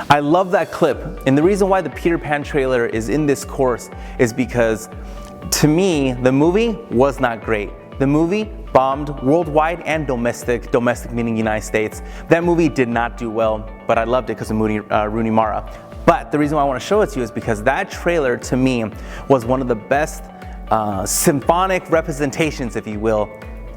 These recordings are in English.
I love that clip, and the reason why the Peter Pan trailer is in this course is because, to me, the movie was not great. The movie bombed worldwide and domestic meaning United States. That movie did not do well, but I loved it because of Rooney Mara. But the reason why I want to show it to you is because that trailer, to me, was one of the best symphonic representations, if you will,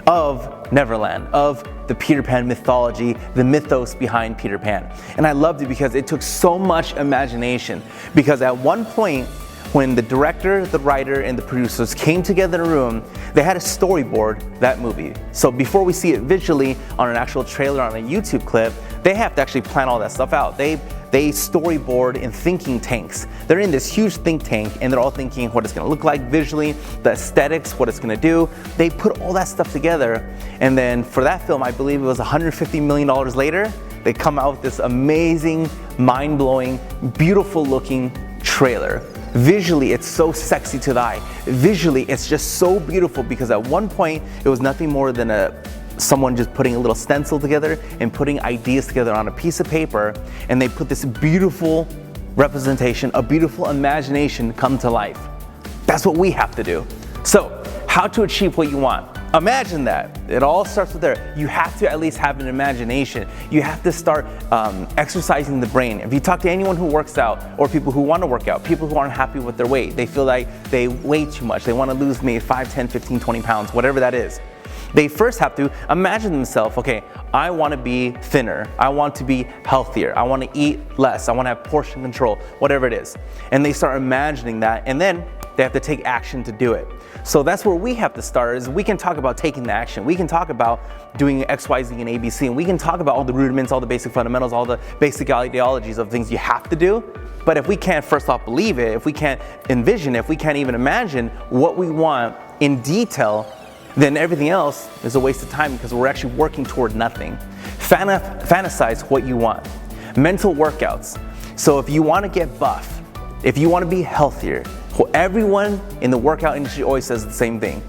of Neverland, of the Peter Pan mythology, the mythos behind Peter Pan. And I loved it because it took so much imagination. Because at one point, when the director, the writer, and the producers came together in a room, they had to storyboard that movie. So before we see it visually on an actual trailer on a YouTube clip, they have to actually plan all that stuff out. They storyboard in thinking tanks. They're in this huge think tank and they're all thinking what it's gonna look like visually, the aesthetics, what it's gonna do. They put all that stuff together, and then for that film, I believe it was $150 million later, they come out with this amazing, mind-blowing, beautiful looking trailer. Visually, it's so sexy to the eye. Visually, it's just so beautiful because at one point, it was nothing more than someone just putting a little stencil together and putting ideas together on a piece of paper, and they put this beautiful representation, a beautiful imagination come to life. That's what we have to do. So, how to achieve what you want? Imagine that. It all starts with there. You have to at least have an imagination. You have to start exercising the brain. If you talk to anyone who works out, or people who want to work out, people who aren't happy with their weight, they feel like they weigh too much, they want to lose maybe 5, 10, 15, 20 pounds, whatever that is. They first have to imagine themselves, okay, I want to be thinner, I want to be healthier, I want to eat less, I want to have portion control, whatever it is. And they start imagining that, and then they have to take action to do it. So that's where we have to start, is we can talk about taking the action. We can talk about doing X, Y, Z, and ABC, and we can talk about all the rudiments, all the basic fundamentals, all the basic ideologies of things you have to do. But if we can't first off believe it, if we can't envision it, if we can't even imagine what we want in detail, then everything else is a waste of time because we're actually working toward nothing. Fantasize what you want. Mental workouts. So if you want to get buff, if you want to be healthier, everyone in the workout industry always says the same thing.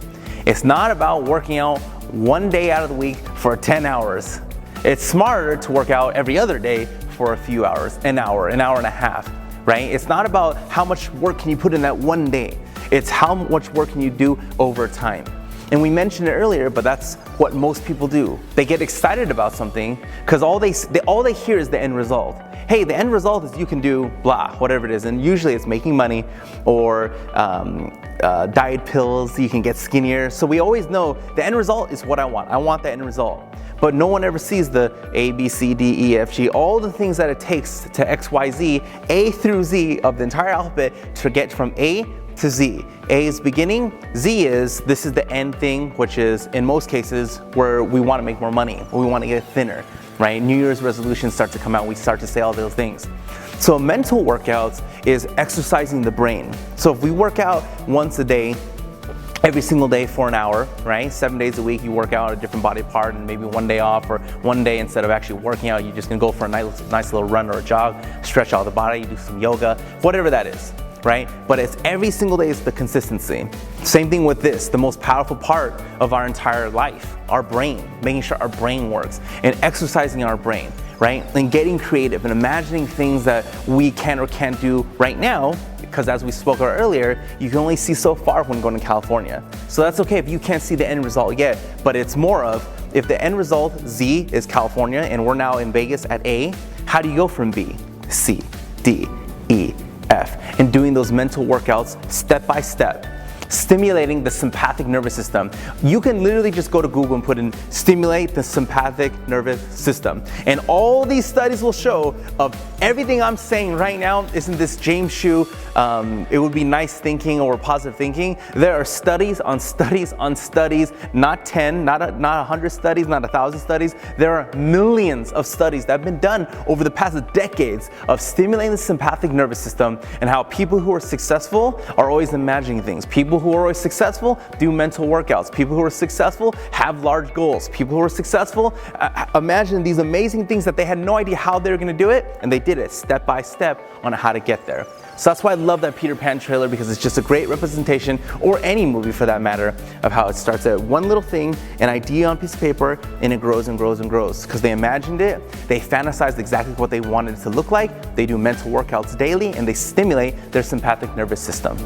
It's not about working out one day out of the week for 10 hours. It's smarter to work out every other day for a few hours, an hour and a half, right? It's not about how much work can you put in that one day. It's how much work can you do over time. And we mentioned it earlier, but that's what most people do. They get excited about something because all they hear is the end result. Hey, the end result is you can do blah, whatever it is. And usually it's making money or diet pills, you can get skinnier. So we always know the end result is what I want. I want the end result. But no one ever sees the A, B, C, D, E, F, G, all the things that it takes to X, Y, Z, A through Z of the entire alphabet to get from A to Z. A is beginning, Z is, this is the end thing, which is in most cases where we want to make more money, or we want to get thinner, right? New Year's resolutions start to come out, we start to say all those things. So mental workouts is exercising the brain. So if we work out once a day, every single day for an hour, right? 7 days a week, you work out a different body part and maybe one day off, or one day instead of actually working out, you're just gonna go for a nice little run or a jog, stretch out the body, you do some yoga, whatever that is, right? But it's every single day is the consistency. Same thing with this, the most powerful part of our entire life, our brain, making sure our brain works and exercising our brain, right? And getting creative and imagining things that we can or can't do right now, because as we spoke about earlier, you can only see so far when going to California. So that's okay if you can't see the end result yet, but it's more of, if the end result, Z, is California, and we're now in Vegas at A, how do you go from B, C, D, E, F, and doing those mental workouts step by step, stimulating the sympathetic nervous system. You can literally just go to Google and put in stimulate the sympathetic nervous system. And all these studies will show of everything I'm saying right now isn't this James Hsu, it would be nice thinking or positive thinking. There are studies on studies on studies, not 10, not 100 studies, not 1,000 studies. There are millions of studies that have been done over the past decades of stimulating the sympathetic nervous system and how people who are successful are always imagining things. People People who are always successful do mental workouts. People who are successful have large goals. People who are successful imagine these amazing things that they had no idea how they were going to do it, and they did it step by step on how to get there. So that's why I love that Peter Pan trailer, because it's just a great representation, or any movie for that matter, of how it starts at one little thing, an idea on a piece of paper, and it grows and grows and grows. Because they imagined it, they fantasized exactly what they wanted it to look like, they do mental workouts daily, and they stimulate their sympathetic nervous system.